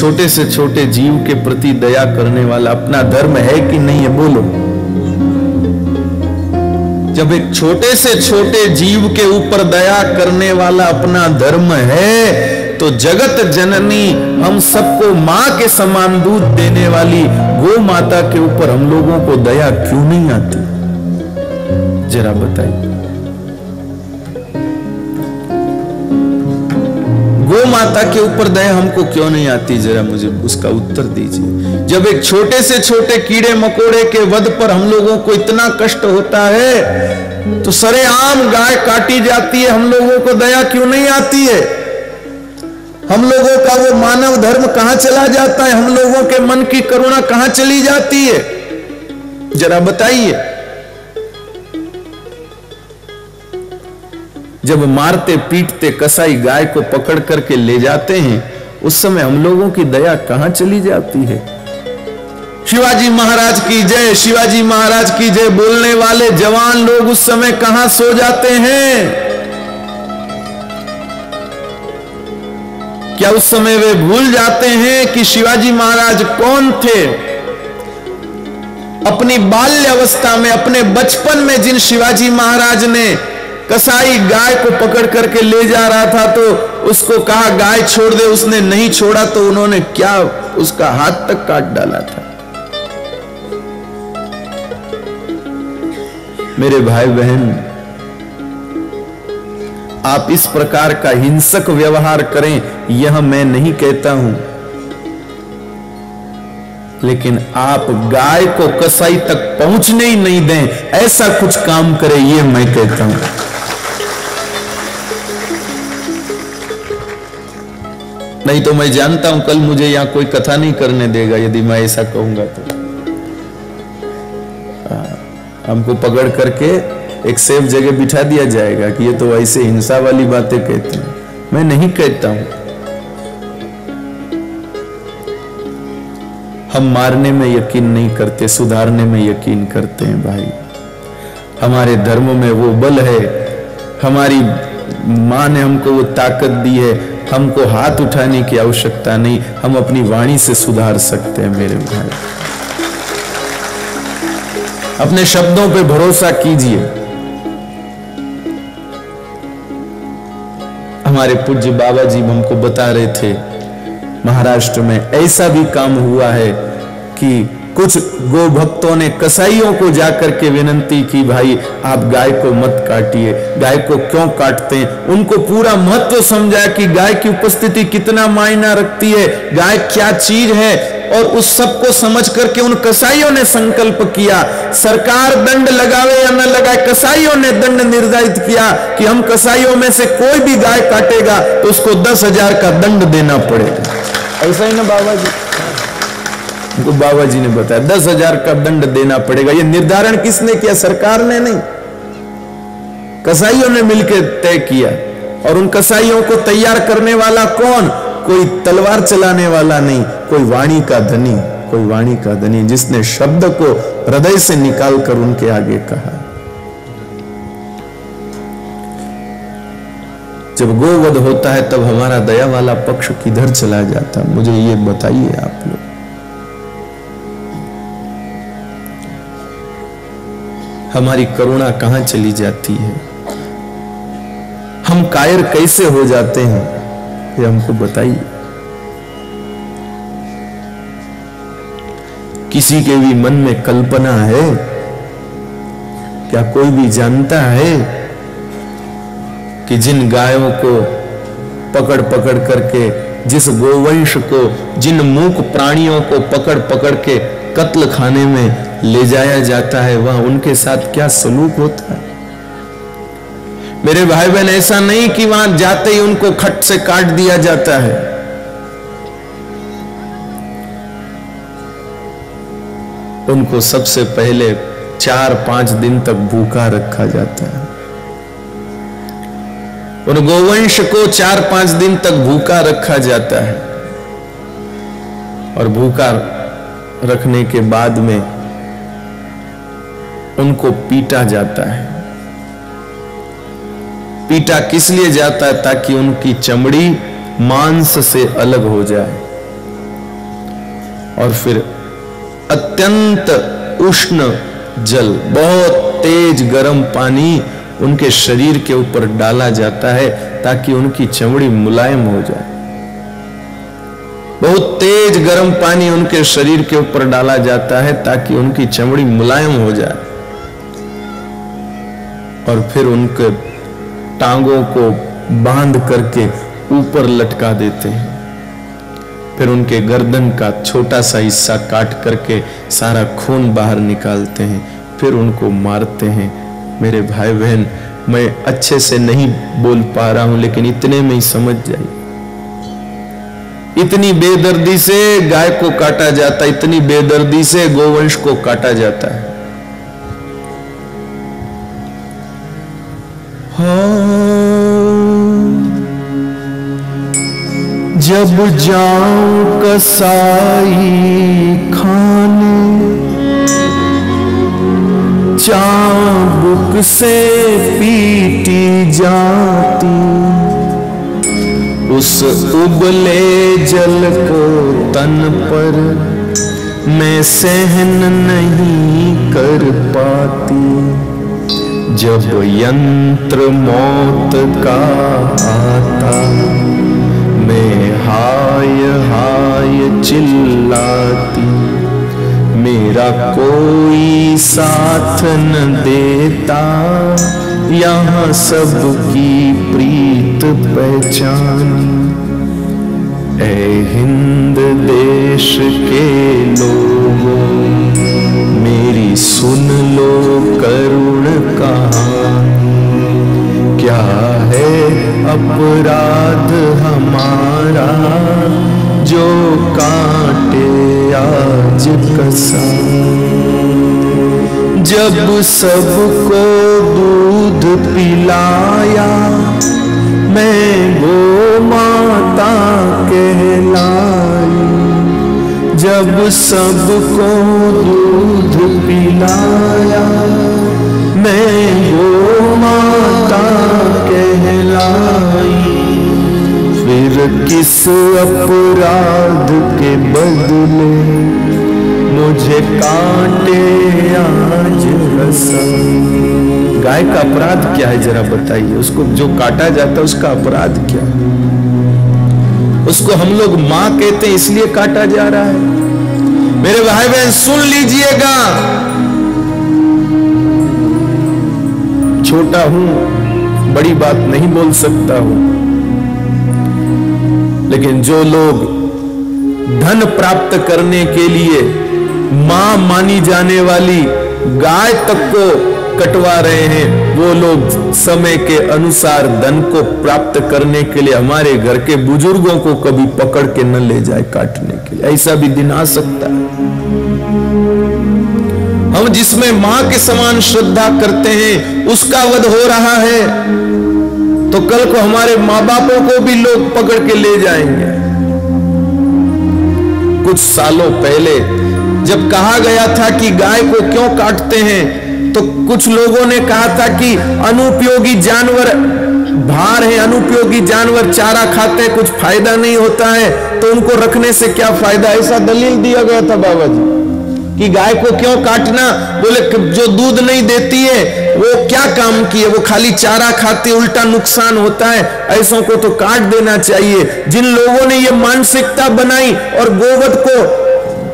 छोटे से छोटे जीव के प्रति दया करने वाला अपना धर्म है कि नहीं है? बोलो। जब एक छोटे से छोटे जीव के ऊपर दया करने वाला अपना धर्म है, तो जगत जननी हम सबको मां के समान दूध देने वाली गो माता के ऊपर हम लोगों को दया क्यों नहीं आती? जरा बताइए। गो माता के ऊपर दया हमको क्यों नहीं आती? जरा मुझे उसका उत्तर दीजिए। जब एक छोटे से छोटे कीड़े मकोड़े के वध पर हम लोगों को इतना कष्ट होता है, तो सरेआम गाय काटी जाती है, हम लोगों को दया क्यों नहीं आती है? हम लोगों का वो मानव धर्म कहां चला जाता है? हम लोगों के मन की करुणा कहां चली जाती है? जरा बताइए। जब मारते पीटते कसाई गाय को पकड़ करके ले जाते हैं, उस समय हम लोगों की दया कहां चली जाती है? शिवाजी महाराज की जय, शिवाजी महाराज की जय बोलने वाले जवान लोग उस समय कहां सो जाते हैं? क्या उस समय वे भूल जाते हैं कि शिवाजी महाराज कौन थे? अपनी बाल्य अवस्था में, अपने बचपन में जिन शिवाजी महाराज ने कसाई गाय को पकड़ करके ले जा रहा था, तो उसको कहा गाय छोड़ दे, उसने नहीं छोड़ा, तो उन्होंने क्या उसका हाथ तक काट डाला था। मेरे भाई बहन, आप इस प्रकार का हिंसक व्यवहार करें, यह मैं नहीं कहता हूं, लेकिन आप गाय को कसाई तक पहुंचने ही नहीं दें, ऐसा कुछ काम करें, यह मैं कहता हूं। नहीं तो मैं जानता हूं कल मुझे यहां कोई कथा नहीं करने देगा यदि मैं ऐसा कहूंगा तो। हमको पकड़ करके एक सेफ जगह बिठा दिया जाएगा कि ये तो ऐसे हिंसा वाली बातें कहते हैं। मैं नहीं कहता हूं। हम मारने में यकीन नहीं करते, सुधारने में यकीन करते हैं भाई। हमारे धर्म में वो बल है, हमारी मां ने हमको वो ताकत दी है, हमको हाथ उठाने की आवश्यकता नहीं, हम अपनी वाणी से सुधार सकते हैं मेरे भाई। अपने शब्दों पे भरोसा कीजिए। हमारे पूज्य बाबा जी हमको बता रहे थे, महाराष्ट्र में ऐसा भी काम हुआ है कि कुछ गो भक्तों ने कसाईयों को जाकर के विनती की, भाई आप गाय को मत काटिए, गाय को क्यों काटते हैं? उनको पूरा महत्व समझा कि गाय की उपस्थिति कितना मायना रखती है, गाय क्या चीज है, और उस सब को समझ करके उन कसाईयों ने संकल्प किया, सरकार दंड लगावे या न लगाए, कसाईयों ने दंड निर्धारित किया कि हम कसाईयों में से कोई भी गाय काटेगा तो उसको 10,000 का दंड देना पड़ेगा। ऐसा ही ना बाबा जी? तो बाबा जी ने बताया 10,000 का दंड देना पड़ेगा। यह निर्धारण किसने किया? सरकार ने नहीं, कसाईयों ने मिलकर तय किया। और उन कसाईयों को तैयार करने वाला कौन? कोई तलवार चलाने वाला नहीं, कोई वाणी का धनी, कोई वाणी का धनी जिसने शब्द को हृदय से निकाल कर उनके आगे कहा। जब गोवध होता है तब हमारा दया वाला पक्ष किधर चला जाता? मुझे ये बताइए आप लोग। हमारी करुणा कहां चली जाती है? हम कायर कैसे हो जाते हैं, ये हमको बताइए। किसी के भी मन में कल्पना है? क्या कोई भी जानता है कि जिन गायों को पकड़ पकड़ करके, जिस गोवंश को, जिन मूक प्राणियों को पकड़ पकड़ के कत्ल खाने में ले जाया जाता है, वहां उनके साथ क्या सलूक होता है? मेरे भाई बहन, ऐसा नहीं कि वहां जाते ही उनको खट से काट दिया जाता है। उनको सबसे पहले 4-5 दिन तक भूखा रखा जाता है। उन गोवंश को 4-5 दिन तक भूखा रखा जाता है, और भूखा रखने के बाद में उनको पीटा जाता है। पीटा किस लिए जाता है? ताकि उनकी चमड़ी मांस से अलग हो जाए। और फिर अत्यंत उष्ण जल, बहुत तेज गर्म पानी उनके शरीर के ऊपर डाला जाता है ताकि उनकी चमड़ी मुलायम हो जाए। बहुत तेज गर्म पानी उनके शरीर के ऊपर डाला जाता है ताकि उनकी चमड़ी मुलायम हो जाए, और फिर उनके टांगों को बांध करके ऊपर लटका देते हैं। फिर उनके गर्दन का छोटा सा हिस्सा काट करके सारा खून बाहर निकालते हैं, फिर उनको मारते हैं। मेरे भाई बहन, मैं अच्छे से नहीं बोल पा रहा हूं, लेकिन इतने में ही समझ जाइए। इतनी बेदर्दी से गाय को काटा जाता है, इतनी बेदर्दी से गोवंश को काटा जाता है। जब जाऊं कसाई खाने, चाबुक से पीटी जाती, उस उबले जल को तन पर मैं सहन नहीं कर पाती। जब यंत्र मौत का आता, मैं हाय हाय चिल्लाती, मेरा कोई साथ न देता, यहाँ सबकी प्रीत पहचानी। ऐ हिंद देश के लोगों, मेरी सुन लो करुण कहानी। क्या है अपराध हमारा, जो काटे आज कसा। जब सबको दूध पिलाया, मैं गो माता कहलाई। जब सबको दूध पिलाया, मैं गो माता कहलाई। फिर किस अपराध के बदले मुझे काटे आज रसा। गाय का अपराध क्या है जरा बताइए? उसको जो काटा जाता है उसका अपराध क्या है? उसको हम लोग मां कहते हैं इसलिए काटा जा रहा है। मेरे भाई बहन सुन लीजिएगा, छोटा हूं, बड़ी बात नहीं बोल सकता हूं, लेकिन जो लोग धन प्राप्त करने के लिए मां मानी जाने वाली गाय तक को कटवा रहे हैं, वो लोग समय के अनुसार धन को प्राप्त करने के लिए हमारे घर के बुजुर्गों को कभी पकड़ के न ले जाए काटने के लिए। ऐसा भी दिन आ सकता है। हम जिसमें मां के समान श्रद्धा करते हैं उसका वध हो रहा है, तो कल को हमारे मां बापों को भी लोग पकड़ के ले जाएंगे। कुछ सालों पहले जब कहा गया था कि गाय को क्यों काटते हैं, तो कुछ लोगों ने कहा था कि अनुपयोगी जानवर भार है, अनुपयोगी जानवर चारा खाते हैं, कुछ फायदा नहीं होता है, तो उनको रखने से क्या फायदा। ऐसा दलील दिया गया था बाबा जी कि गाय को क्यों काटना। बोले जो दूध नहीं देती है वो क्या काम की है, वो खाली चारा खाती है, उल्टा नुकसान होता है, ऐसों को तो काट देना चाहिए। जिन लोगों ने ये मानसिकता बनाई और गोवध को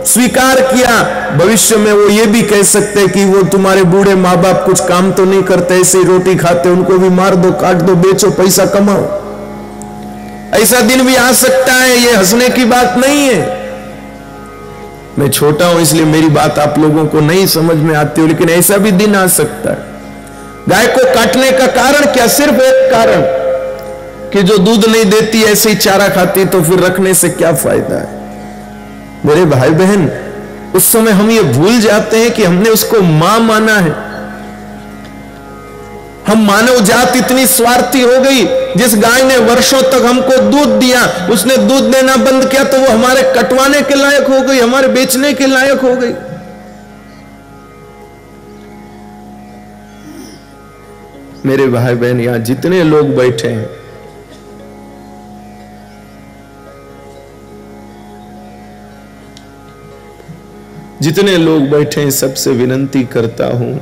स्वीकार किया, भविष्य में वो ये भी कह सकते हैं कि वो तुम्हारे बूढ़े माँ बाप कुछ काम तो नहीं करते, ऐसे ही रोटी खाते, उनको भी मार दो, काट दो, बेचो, पैसा कमाओ। ऐसा दिन भी आ सकता है, ये हंसने की बात नहीं है। मैं छोटा हूं इसलिए मेरी बात आप लोगों को नहीं समझ में आती हो, लेकिन ऐसा भी दिन आ सकता है। गाय को काटने का कारण क्या? सिर्फ एक कारण कि जो दूध नहीं देती, ऐसे ही चारा खाती, तो फिर रखने से क्या फायदा है। मेरे भाई बहन, उस समय हम ये भूल जाते हैं कि हमने उसको मां माना है। हम मानव जात इतनी स्वार्थी हो गई, जिस गाय ने वर्षों तक हमको दूध दिया, उसने दूध देना बंद किया तो वो हमारे कटवाने के लायक हो गई, हमारे बेचने के लायक हो गई। मेरे भाई बहन, यहां जितने लोग बैठे हैं, जितने लोग बैठे हैं सबसे विनती करता हूं,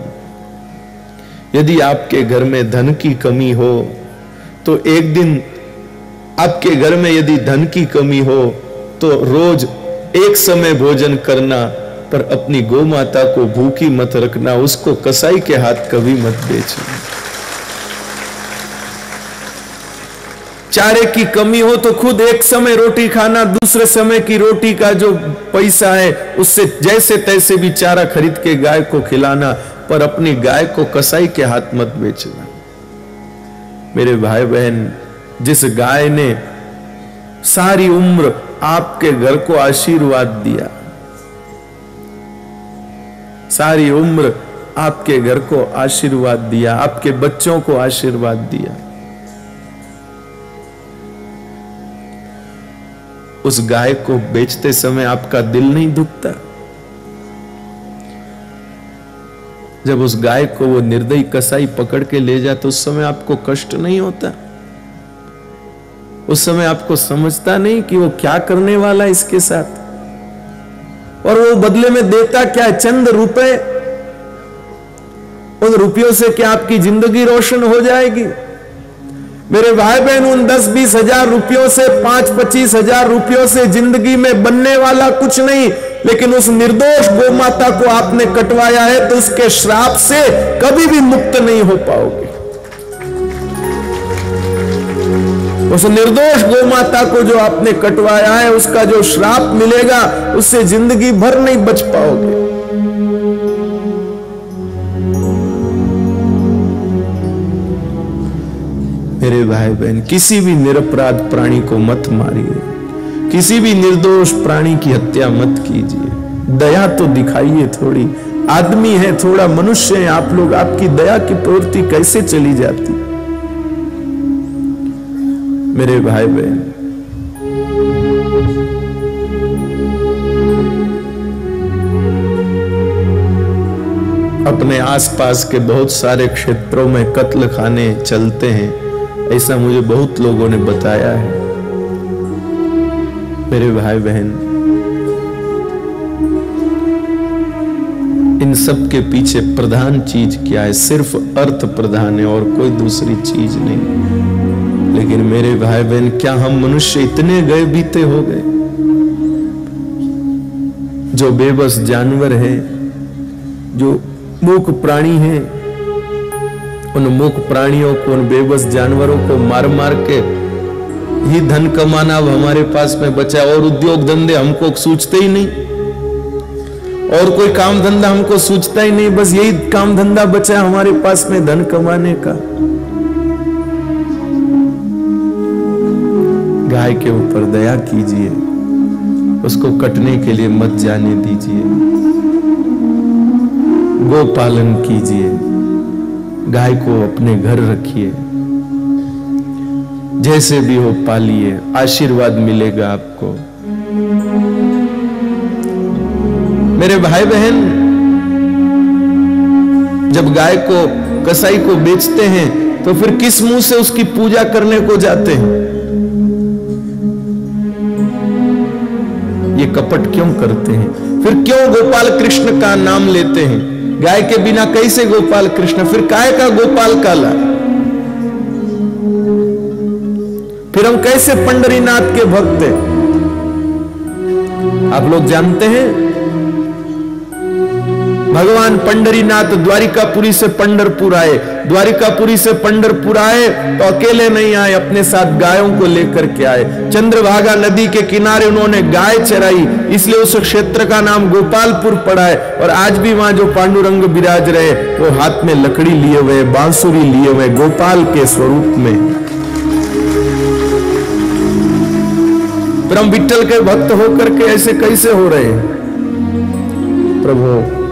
यदि आपके घर में धन की कमी हो तो एक दिन आपके घर में यदि धन की कमी हो तो रोज एक समय भोजन करना, पर अपनी गौ माता को भूखी मत रखना, उसको कसाई के हाथ कभी मत बेचना। चारे की कमी हो तो खुद एक समय रोटी खाना, दूसरे समय की रोटी का जो पैसा है उससे जैसे तैसे भी चारा खरीद के गाय को खिलाना, पर अपनी गाय को कसाई के हाथ मत बेचना। मेरे भाई बहन, जिस गाय ने सारी उम्र आपके घर को आशीर्वाद दिया, सारी उम्र आपके घर को आशीर्वाद दिया, आपके बच्चों को आशीर्वाद दिया, उस गाय को बेचते समय आपका दिल नहीं दुखता? जब उस गाय को वो निर्दयी कसाई पकड़ के ले जाए तो उस समय आपको कष्ट नहीं होता? उस समय आपको समझता नहीं कि वो क्या करने वाला है इसके साथ, और वो बदले में देता क्या? चंद रुपए। उन रुपयों से क्या आपकी जिंदगी रोशन हो जाएगी? मेरे भाई बहन, उन 10-20 हजार रुपयों से, 5-25 हजार रुपयों से जिंदगी में बनने वाला कुछ नहीं, लेकिन उस निर्दोष गौ माता को आपने कटवाया है तो उसके श्राप से कभी भी मुक्त नहीं हो पाओगे। उस निर्दोष गौ माता को जो आपने कटवाया है, उसका जो श्राप मिलेगा उससे जिंदगी भर नहीं बच पाओगे। मेरे भाई बहन, किसी भी निरपराध प्राणी को मत मारिए, किसी भी निर्दोष प्राणी की हत्या मत कीजिए। दया तो दिखाइए थोड़ी। आदमी है, थोड़ा मनुष्य है आप लोग, आपकी दया की प्रवृत्ति कैसे चली जाती? मेरे भाई बहन, अपने आसपास के बहुत सारे क्षेत्रों में कत्ल खाने चलते हैं, ऐसा मुझे बहुत लोगों ने बताया है। मेरे भाई बहन, इन सब के पीछे प्रधान चीज क्या है? सिर्फ अर्थ प्रधान है और कोई दूसरी चीज नहीं। लेकिन मेरे भाई बहन, क्या हम मनुष्य इतने गए बीते हो गए? जो बेबस जानवर है, जो मूक प्राणी है, उन मूक प्राणियों को, उन बेबस जानवरों को मार मार के ही धन कमाना अब हमारे पास में बचा, और उद्योग धंधे हमको सूझते ही नहीं, और कोई काम धंधा हमको सूझता ही नहीं। बस यही काम धंधा बचा हमारे पास में धन कमाने का। गाय के ऊपर दया कीजिए, उसको कटने के लिए मत जाने दीजिए। गो पालन कीजिए, गाय को अपने घर रखिए, जैसे भी हो पालिए, आशीर्वाद मिलेगा आपको। मेरे भाई बहन, जब गाय को कसाई को बेचते हैं तो फिर किस मुंह से उसकी पूजा करने को जाते हैं? ये कपट क्यों करते हैं? फिर क्यों गोपाल कृष्ण का नाम लेते हैं? गाय के बिना कैसे गोपाल कृष्ण? फिर काय का गोपाल काला? फिर हम कैसे पंडरीनाथ के भक्त हैं? आप लोग जानते हैं, भगवान पंडरीनाथ द्वारिकापुरी से पंढरपुर आए। द्वारिकापुरी से पंढरपुर आए तो अकेले नहीं आए, अपने साथ गायों को लेकर के आए। चंद्रभागा नदी के किनारे उन्होंने गाय चराई, इसलिए उस क्षेत्र का नाम गोपालपुर पड़ा है। और आज भी वहां जो पांडुरंग विराज रहे, वो हाथ में लकड़ी लिए हुए, बांसुरी लिए हुए, गोपाल के स्वरूप में। फिर हम विट्ठल के भक्त होकर के ऐसे कैसे हो रहे हैं? प्रभु,